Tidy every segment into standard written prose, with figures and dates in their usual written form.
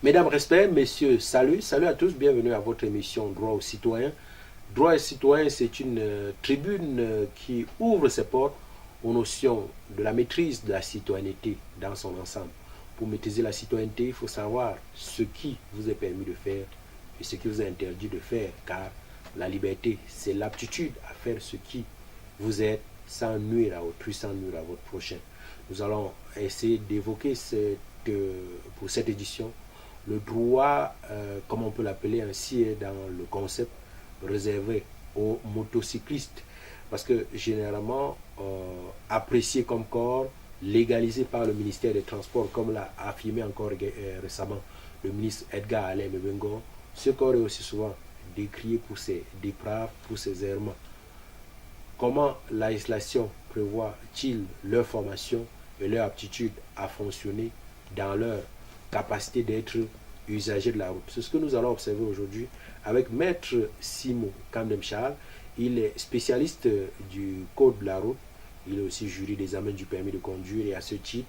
Mesdames, respect, messieurs, salut, salut à tous, bienvenue à votre émission Droit aux citoyens. Droit aux citoyens, c'est une tribune qui ouvre ses portes aux notions de la maîtrise de la citoyenneté dans son ensemble. Pour maîtriser la citoyenneté, il faut savoir ce qui vous est permis de faire et ce qui vous est interdit de faire, car la liberté, c'est l'aptitude à faire ce qui vous êtes sans nuire à autrui, sans nuire à votre prochain. Nous allons essayer d'évoquer pour cette édition le droit, comme on peut l'appeler ainsi, est dans le concept réservé aux motocyclistes. Parce que généralement, apprécié comme corps, légalisé par le ministère des Transports, comme l'a affirmé encore récemment le ministre Edgar Alain Mebengo, ce corps est aussi souvent décrié pour ses dépraves, pour ses errements. Comment la législation prévoit-il leur formation et leur aptitude à fonctionner dans leur capacité d'être usagers de la route? C'est ce que nous allons observer aujourd'hui avec Maître Simo Kandemchal. Il est spécialiste du code de la route. Il est aussi jury d'examen du permis de conduire et à ce titre,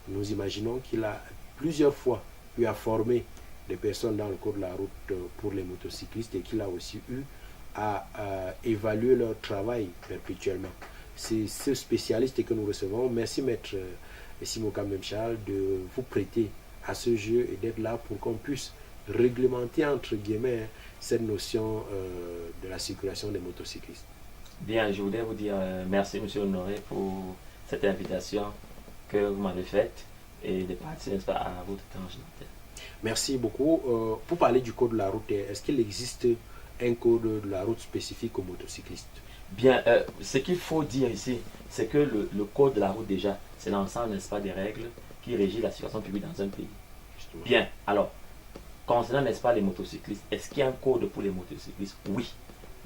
nous imaginons qu'il a plusieurs fois eu à former des personnes dans le code de la route pour les motocyclistes et qu'il a aussi eu à évaluer leur travail perpétuellement. C'est ce spécialiste que nous recevons. Merci Maître Simo Kandemchal de vous prêter à ce jeu et d'être là pour qu'on puisse réglementer entre guillemets cette notion de la circulation des motocyclistes. Bien, je voudrais vous dire merci Monsieur Honoré pour cette invitation que vous m'avez faite et de participer à votre tranche d'antenne. Merci beaucoup. Pour parler du code de la route, est-ce qu'il existe un code de la route spécifique aux motocyclistes? Bien, ce qu'il faut dire ici, c'est que le code de la route déjà, c'est l'ensemble, n'est-ce pas, des règles qui régit la circulation publique dans un pays. Justement. Bien, alors, concernant, n'est-ce pas, les motocyclistes, est-ce qu'il y a un code pour les motocyclistes? Oui.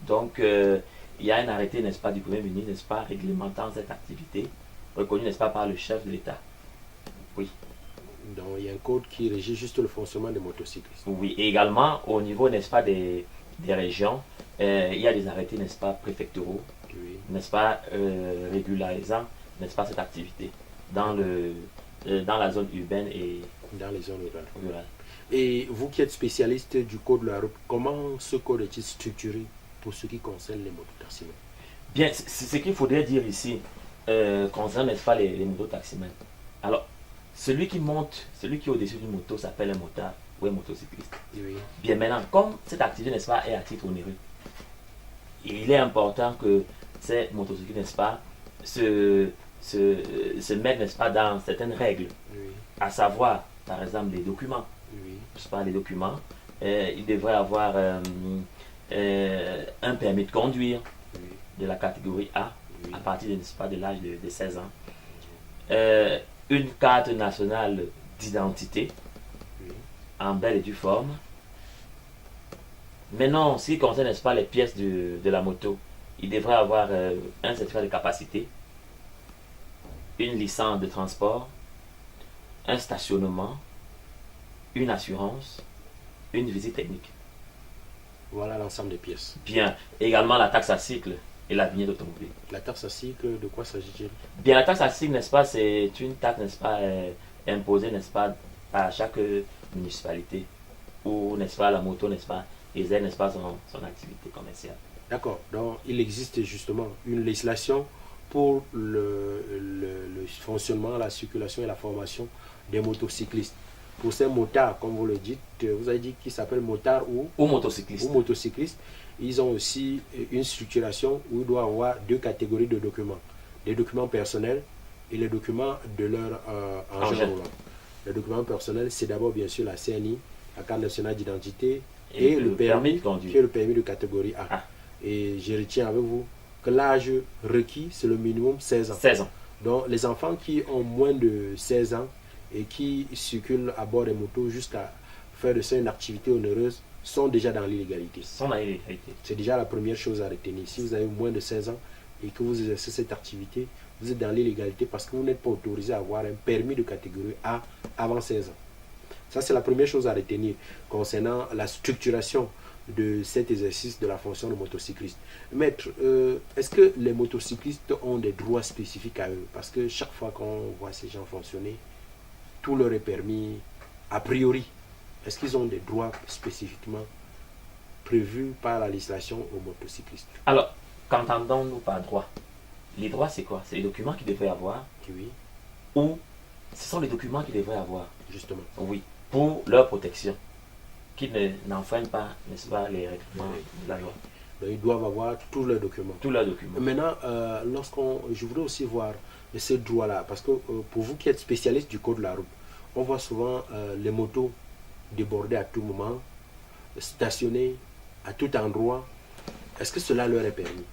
Donc, il y a un arrêté, n'est-ce pas, du Premier ministre, n'est-ce pas, réglementant cette activité, reconnu, n'est-ce pas, par le chef de l'État. Oui. Donc, il y a un code qui régit juste le fonctionnement des motocyclistes. Oui, et également, au niveau, n'est-ce pas, des régions, il y a des arrêtés, n'est-ce pas, préfectoraux, Oui. n'est-ce pas, régularisant, n'est-ce pas, cette activité dans la zone urbaine et Dans les zones rurales. rurale. Et vous qui êtes spécialiste du code de la route, comment ce code est-il structuré pour ce qui concerne les mototaximens? Bien, c'est ce qu'il faudrait dire ici, concernant, n'est-ce pas, les mototaximens. Alors, celui qui est au-dessus d'une moto s'appelle un motard ou un motocycliste. Oui. Bien maintenant, comme cette activité, n'est-ce pas, est à titre onéreux, il est important que ces motocyclistes, n'est-ce pas, se mettent, n'est-ce pas, dans certaines règles, Oui. à savoir, par exemple, les documents. Oui. Je parle des documents. Il devrait avoir un permis de conduire Oui. de la catégorie A, Oui. à partir, n'est-ce pas, de l'âge de 16 ans. Une carte nationale d'identité Oui. en belle et due forme. Maintenant, ce qui concerne, n'est-ce pas, les pièces de la moto, il devrait avoir un certificat de capacité, une licence de transport, un stationnement, une assurance, une visite technique. Voilà l'ensemble des pièces. Bien, également la taxe à cycle et la vignette automobile. La taxe à cycle, de quoi s'agit-il? Bien, la taxe à cycle, n'est-ce pas, c'est une taxe, n'est-ce pas, imposée, n'est-ce pas, à chaque municipalité où, n'est-ce pas, la moto, n'est-ce pas, exerce, n'est-ce pas, son activité commerciale. D'accord. Donc, il existe justement une législation pour le fonctionnement, la circulation et la formation des motocyclistes. Pour ces motards, comme vous le dites, vous avez dit qu'ils s'appellent motards Ou motocycliste. ou motocyclistes. Ils ont aussi une structuration où il doit y avoir deux catégories de documents. Les documents personnels et les documents de leur engin roulant. Les documents personnels, c'est d'abord bien sûr la CNI, la carte nationale d'identité et le permis de conduire. qui est le permis de catégorie A. Ah. Et je retiens avec vous que l'âge requis, c'est le minimum 16 ans. 16 ans. Donc les enfants qui ont moins de 16 ans et qui circulent à bord des motos jusqu'à faire de ça une activité onéreuse sont déjà dans l'illégalité. Sans la illégalité. C'est déjà la première chose à retenir. Si vous avez moins de 16 ans et que vous exercez cette activité, vous êtes dans l'illégalité parce que vous n'êtes pas autorisé à avoir un permis de catégorie A avant 16 ans. Ça, c'est la première chose à retenir concernant la structuration de cet exercice de la fonction de motocycliste. Maître, est-ce que les motocyclistes ont des droits spécifiques à eux? Parce que chaque fois qu'on voit ces gens fonctionner, tout leur est permis a priori. est-ce qu'ils ont des droits spécifiquement prévus par la législation aux motocyclistes? Alors, qu'entendons-nous par droit? Les droits, c'est quoi? C'est les documents qu'ils devraient avoir, Oui, ou ce sont les documents qu'ils devraient avoir, justement. oui, pour leur protection, qu'ils n'enfreignent pas, n'est-ce pas, les règlements de la loi. Donc, ils doivent avoir tous leurs documents. Tous leurs documents. Maintenant, je voudrais aussi voir ce droit-là, parce que pour vous qui êtes spécialiste du code de la route, on voit souvent les motos déborder à tout moment, stationner à tout endroit. Est-ce que cela leur est permis?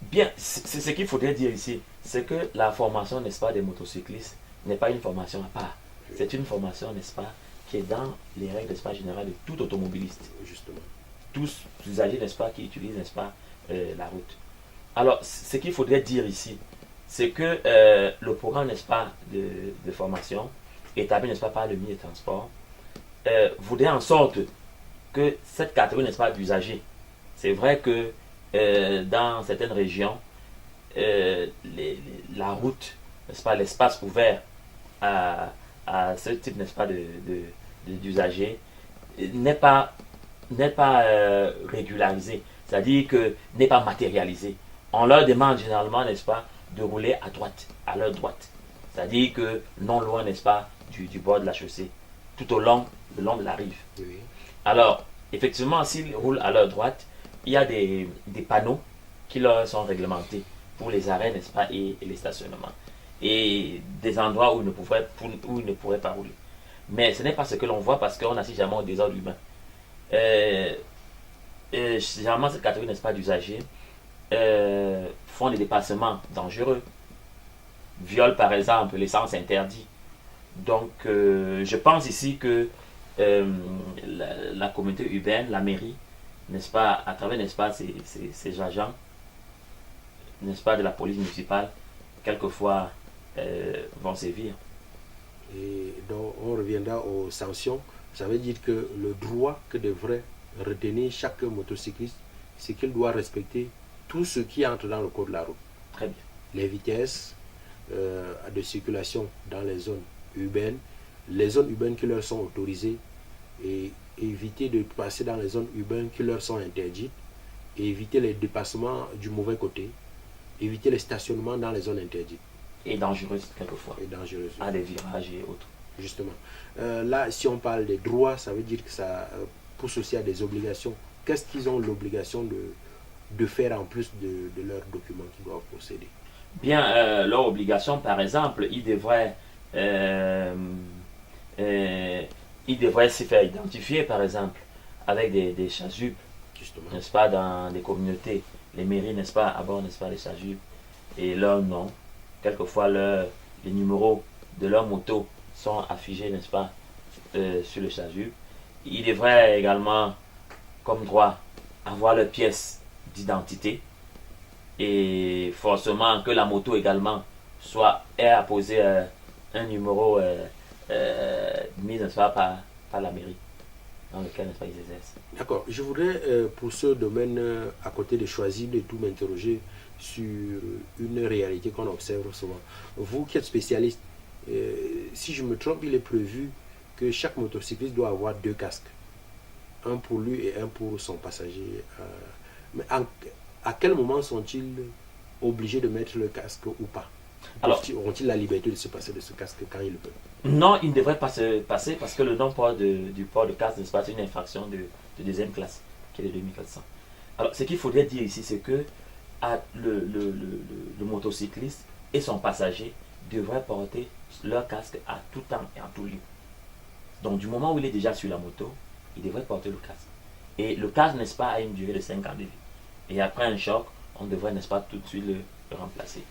Bien, c'est ce qu'il faudrait dire ici, c'est que la formation, n'est-ce pas, des motocyclistes n'est pas une formation à part. C'est une formation, n'est-ce pas, qui est dans les règles, n'est-ce pas, générales de tout automobiliste. Justement. Tous usagers, n'est-ce pas, qui utilisent, n'est-ce pas, la route. Alors, ce qu'il faudrait dire ici, c'est que le programme, n'est-ce pas, de formation, établi, n'est-ce pas, par le ministre des Transports, voudrait en sorte que cette catégorie, n'est-ce pas, d'usagers, c'est vrai que dans certaines régions, la route, n'est-ce pas, l'espace ouvert à ce type, n'est-ce pas, d'usagers n'est pas régularisé, c'est-à-dire que n'est pas matérialisé. On leur demande généralement, n'est-ce pas, de rouler à droite, à leur droite, c'est-à-dire que non loin, n'est-ce pas, du bord de la chaussée, tout le long de la rive. Oui. Alors, effectivement, s'ils roulent à leur droite, il y a des panneaux qui leur sont réglementés pour les arrêts, n'est-ce pas, et les stationnements. Et des endroits où ils ne pourraient pas rouler. Mais ce n'est pas ce que l'on voit parce qu'on assiste jamais au désordre humain. Généralement, cette catégorie, n'est-ce pas, d'usagers font des dépassements dangereux. Violent, par exemple, l'essence interdite. Donc, je pense ici que la communauté urbaine, la mairie, n'est-ce pas, à travers, n'est-ce pas, ces agents, n'est-ce pas, de la police municipale, quelquefois vont sévir. Et donc, on reviendra aux sanctions. Ça veut dire que le droit que devrait retenir chaque motocycliste, c'est qu'il doit respecter tout ce qui entre dans le code de la route. Très bien. Les vitesses de circulation dans les zones urbaines, les zones urbaines qui leur sont autorisées, et éviter de passer dans les zones urbaines qui leur sont interdites, et éviter les dépassements du mauvais côté, éviter les stationnements dans les zones interdites. Et dangereuses quelquefois. Et dangereuses. À des virages et autres. Justement. Là, si on parle des droits, ça veut dire que ça pousse aussi à des obligations. Qu'est-ce qu'ils ont l'obligation de faire en plus de leurs documents qu'ils doivent posséder? Bien, leur obligation, par exemple, ils devraient se faire identifier, par exemple, avec des chasubles, Justement. n'est-ce pas, dans des communautés, les mairies, n'est-ce pas, à bord, n'est-ce pas, les chasubles, et leur nom, quelquefois les numéros de leur moto sont affichés, n'est-ce pas, sur le chasuble. Ils devraient également, comme droit, avoir leurs pièces d'identité, et forcément que la moto également ait apposé un numéro mis, n'est-ce pas, par la mairie, dans lequel, n'est-ce pas, ils exercent. D'accord. Je voudrais, pour ce domaine, à côté de choisir de tout, m'interroger sur une réalité qu'on observe souvent. Vous qui êtes spécialiste, si je me trompe, il est prévu que chaque motocycliste doit avoir 2 casques. Un pour lui et un pour son passager. Mais à quel moment sont-ils obligés de mettre le casque ou pas? Alors, auront-ils la liberté de se passer de ce casque quand ils le veulent? Non, il ne devrait pas se passer parce que le non-port du port de casque, n'est-ce pas, c'est une infraction de deuxième classe, qui est de 2400. Alors, ce qu'il faudrait dire ici, c'est que le motocycliste et son passager devraient porter leur casque à tout temps et en tout lieu. Donc, du moment où il est déjà sur la moto, il devrait porter le casque. Et le casque, n'est-ce pas, a une durée de 5 ans de vie. Et après un choc, on devrait, n'est-ce pas, tout de suite le remplacer.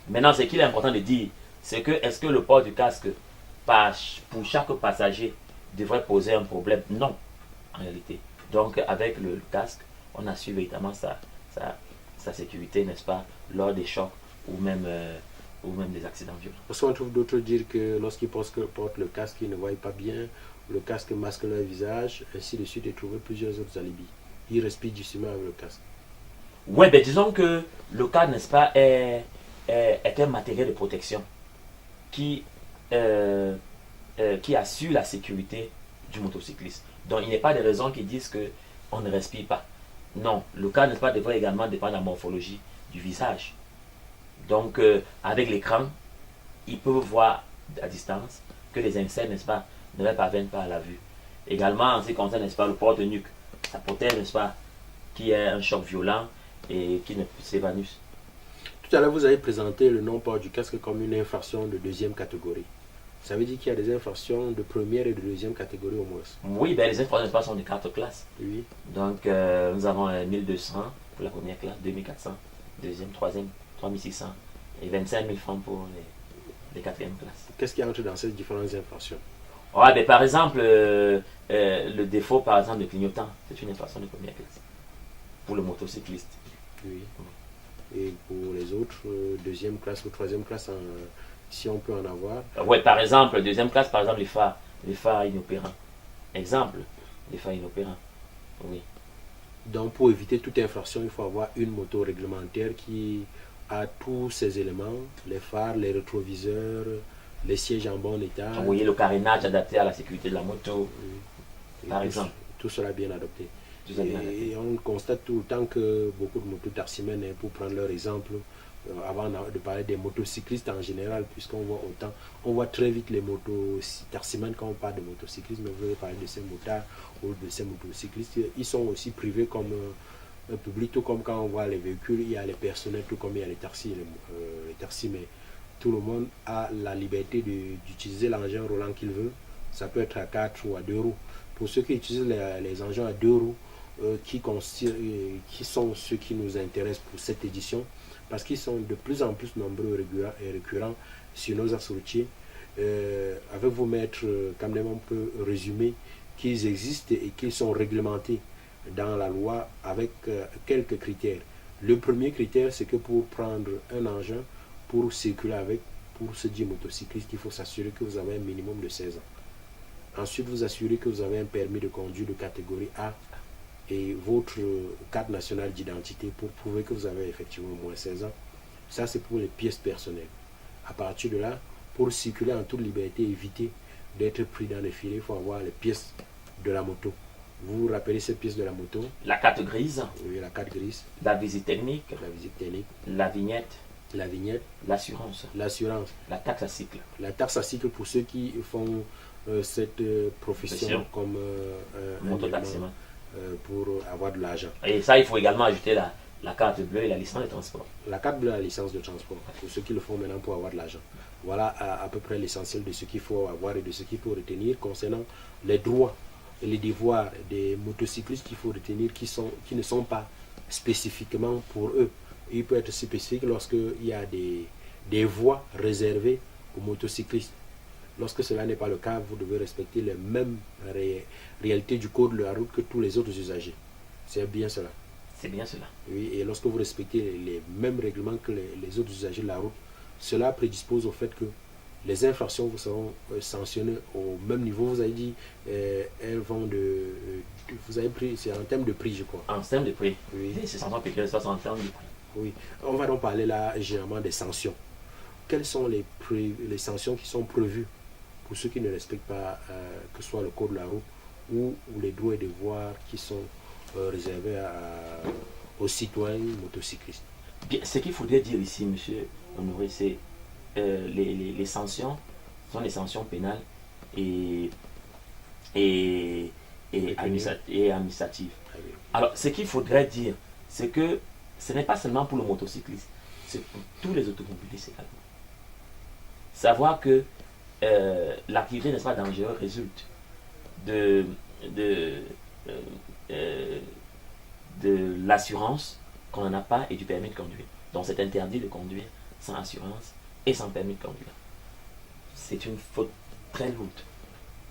Maintenant, ce qu'il est important de dire, c'est que est-ce que le port du casque pour chaque passager devrait poser un problème? Non, en réalité. Donc, avec le casque, on assure véritablement sa sécurité, n'est-ce pas, lors des chocs ou même des accidents violents. Parce qu'on trouve d'autres dire que lorsqu'ils portent le casque, ils ne voient pas bien, le casque masque leur visage, ainsi de suite, et trouver plusieurs autres alibis. Ils respirent doucement avec le casque. Oui, ben disons que le casque, n'est-ce pas, est un matériel de protection qui assure la sécurité du motocycliste. Donc, il n'y a pas de raison qui disent qu'on ne respire pas. Non, le cas, n'est-ce pas, devrait également dépendre de la morphologie du visage. Donc, avec l'écran, ils peuvent voir à distance que les insectes, n'est-ce pas, ne leur parviennent pas à la vue. Également, en ce qui concerne, n'est-ce pas, le porte-nuque, ça protège, n'est-ce pas, qu'il y ait un choc violent et qu'il ne s'évanouisse. Tout à l'heure, vous avez présenté le non-port du casque comme une infraction de deuxième catégorie. Ça veut dire qu'il y a des infractions de première et de deuxième catégorie au moins. Oui, ben, les infractions, n'est-ce pas, sont de 4 classes. Oui. Donc, nous avons 1200 pour la première classe, 2400, deuxième, troisième, 3600 et 25 000 francs pour les quatrièmes classes. Qu'est-ce qui entre dans ces différentes infractions? Ouais, ben, par exemple, le défaut, par exemple, de clignotant, c'est une infraction de première classe pour le motocycliste. Oui. Et pour les autres, deuxième classe ou troisième classe, si on peut en avoir. Oui, par exemple, deuxième classe, par exemple, les phares inopérants. Exemple, les phares inopérants. Oui. Donc, pour éviter toute infraction, il faut avoir une moto réglementaire qui a tous ces éléments, les phares, les rétroviseurs, les sièges en bon état. Oui, le carénage adapté à la sécurité de la moto, par exemple. Tout cela bien adopté. Et on constate tout le temps que beaucoup de motos tarsimènes, pour prendre leur exemple, avant de parler des motocyclistes en général, puisqu'on voit autant, on voit très vite les motos tarsimènes quand on parle de motocyclisme, mais vous allez parler de ces motards ou de ces motocyclistes, ils sont aussi privés comme un public, tout comme quand on voit les véhicules, il y a les personnels, tout comme il y a les taxis, mais tout le monde a la liberté d'utiliser l'engin roulant qu'il veut. Ça peut être à 4 ou à 2 roues. Pour ceux qui utilisent les engins à 2 roues, qui sont ceux qui nous intéressent pour cette édition, parce qu'ils sont de plus en plus nombreux et récurrents sur nos axes routiers. Avec vous, maître, quand même on peut résumer qu'ils existent et qu'ils sont réglementés dans la loi avec quelques critères. Le premier critère, c'est que pour prendre un engin, pour circuler avec, pour se dire motocycliste, il faut s'assurer que vous avez un minimum de 16 ans. Ensuite, vous assurez que vous avez un permis de conduire de catégorie A et votre carte nationale d'identité pour prouver que vous avez effectivement au moins 16 ans. Ça, c'est pour les pièces personnelles. À partir de là, pour circuler en toute liberté, éviter d'être pris dans les filets, il faut avoir les pièces de la moto. Vous vous rappelez ces pièces de la moto? La carte grise. Oui, la carte grise. La visite technique. La visite technique. La vignette. La vignette. L'assurance. L'assurance. La taxe à cycle. La taxe à cycle pour ceux qui font cette profession comme mototaximan. Pour avoir de l'argent. Et ça, il faut également ajouter la carte bleue et la licence de transport. La carte bleue et la licence de transport, pour ceux qui le font maintenant pour avoir de l'argent. Voilà à peu près l'essentiel de ce qu'il faut avoir et de ce qu'il faut retenir concernant les droits et les devoirs des motocyclistes qu'il faut retenir qui ne sont pas spécifiquement pour eux. Il peut être spécifique lorsqu'il y a des voies réservées aux motocyclistes. Lorsque cela n'est pas le cas, vous devez respecter les mêmes réalités du code de la route que tous les autres usagers. C'est bien cela. C'est bien cela. Oui, et lorsque vous respectez les mêmes règlements que les autres usagers de la route, cela prédispose au fait que les infractions vous seront sanctionnées au même niveau. Vous avez dit, elles vont vous avez pris, c'est en termes de prix, je crois. En termes de prix. Oui. C'est 500 pécales, en termes de prix. Oui. On va donc parler là généralement des sanctions. Quelles sont les sanctions qui sont prévues pour ceux qui ne respectent pas que ce soit le code de la route ou les droits et devoirs qui sont réservés aux citoyens motocyclistes? Bien, ce qu'il faudrait dire ici, monsieur Honoré, c'est les sanctions sont des sanctions pénales et administratives. Alors, ce qu'il faudrait dire, c'est que ce n'est pas seulement pour le motocycliste, c'est pour tous les automobilistes également. Savoir que l'activité, n'est-ce pas, dangereuse résulte de l'assurance qu'on n'en a pas et du permis de conduire. Donc c'est interdit de conduire sans assurance et sans permis de conduire. C'est une faute très lourde.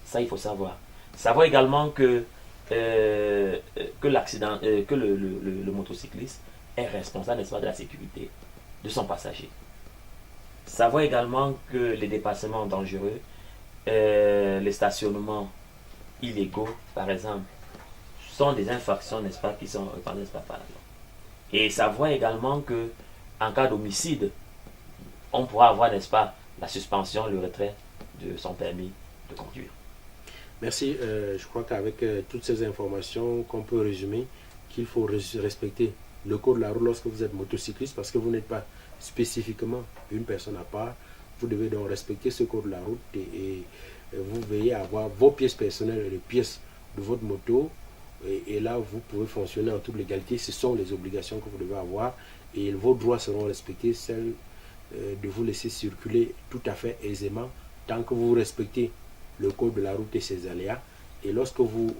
Ça, il faut savoir. Savoir également que l'accident, que le motocycliste est responsable, n'est-ce pas, de la sécurité de son passager. Savoir également que les dépassements dangereux, les stationnements illégaux, par exemple, sont des infractions, n'est-ce pas, qui sont reconnues par la loi. Et savoir également que en cas d'homicide, on pourra avoir, n'est-ce pas, la suspension, le retrait de son permis de conduire. Merci. Je crois qu'avec toutes ces informations, qu'on peut résumer qu'il faut respecter le code de la route lorsque vous êtes motocycliste parce que vous n'êtes pas spécifiquement une personne à part. Vous devez donc respecter ce code de la route et vous veillez à avoir vos pièces personnelles et les pièces de votre moto. Et là, vous pouvez fonctionner en toute légalité. Ce sont les obligations que vous devez avoir et vos droits seront respectés, celles de vous laisser circuler tout à fait aisément tant que vous respectez le code de la route et ses aléas. Et lorsque vous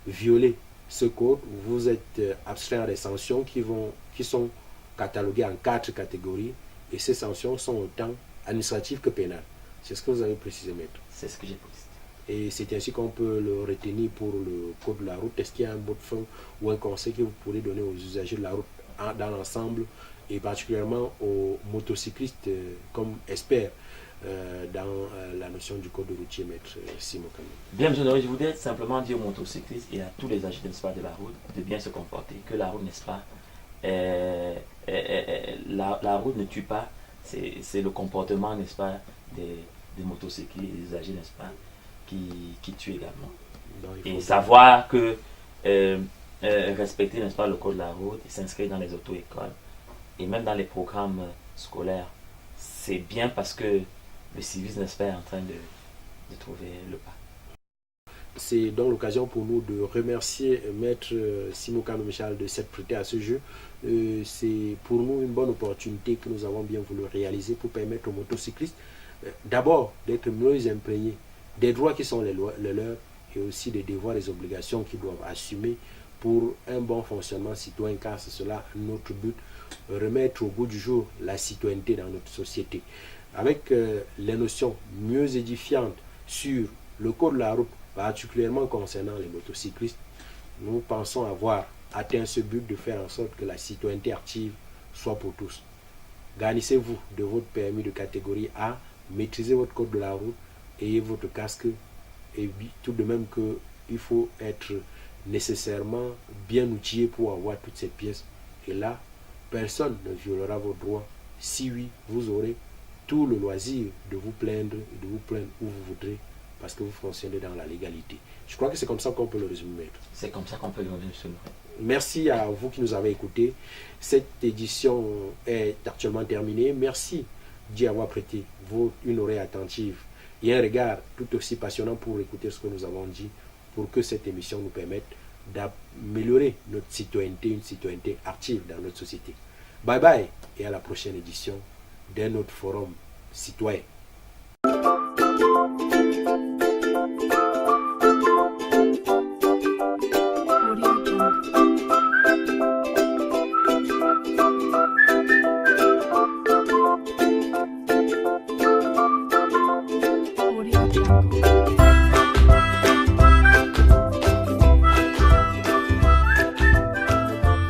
violez ce code, vous êtes abstrait à des sanctions qui sont cataloguées en 4 catégories. Et ces sanctions sont autant administratives que pénales. C'est ce que vous avez précisé, maître. C'est ce que j'ai précisé. Et c'est ainsi qu'on peut le retenir pour le code de la route. Est-ce qu'il y a un mot de fin ou un conseil que vous pourrez donner aux usagers de la route dans l'ensemble et particulièrement aux motocyclistes comme experts dans la notion du code routier, maître Simon Kamé? Bien, monsieur Noré, je voudrais simplement dire aux motocyclistes et à tous les agents n'est-ce pas, de la route de bien se comporter, que la route, n'est-ce pas, la route ne tue pas, c'est le comportement, n'est-ce pas, des motocyclistes et des usagers, n'est-ce pas, qui tue également. Donc, Et savoir que respecter, n'est-ce pas, le code de la route et s'inscrire dans les auto-écoles et même dans les programmes scolaires, c'est bien parce que le civisme, n'est-ce pas, est en train de trouver le pas. C'est donc l'occasion pour nous de remercier Maître Simon Kamé Michal de s'être prêté à ce jeu. C'est pour nous une bonne opportunité que nous avons bien voulu réaliser pour permettre aux motocyclistes d'abord d'être mieux imprégnés des droits qui sont les leurs et aussi des devoirs et des obligations qu'ils doivent assumer pour un bon fonctionnement citoyen, car c'est cela notre but, remettre au goût du jour la citoyenneté dans notre société. Avec les notions mieux édifiantes sur le code de la route, particulièrement concernant les motocyclistes, nous pensons avoir atteint ce but de faire en sorte que la citoyenneté active soit pour tous. Garnissez-vous de votre permis de catégorie A, maîtrisez votre code de la route, ayez votre casque, et tout de même qu'il faut être nécessairement bien outillé pour avoir toutes ces pièces. Et là, personne ne violera vos droits. Si oui, vous aurez tout le loisir de vous plaindre et de vous plaindre où vous voudrez parce que vous fonctionnez dans la légalité. Je crois que c'est comme ça qu'on peut le résumer, maître. C'est comme ça qu'on peut le résumer. Merci à vous qui nous avez écoutés. Cette édition est actuellement terminée. Merci d'y avoir prêté une oreille attentive et un regard tout aussi passionnant pour écouter ce que nous avons dit, pour que cette émission nous permette d'améliorer notre citoyenneté, une citoyenneté active dans notre société. Bye bye et à la prochaine édition d'un autre forum citoyen.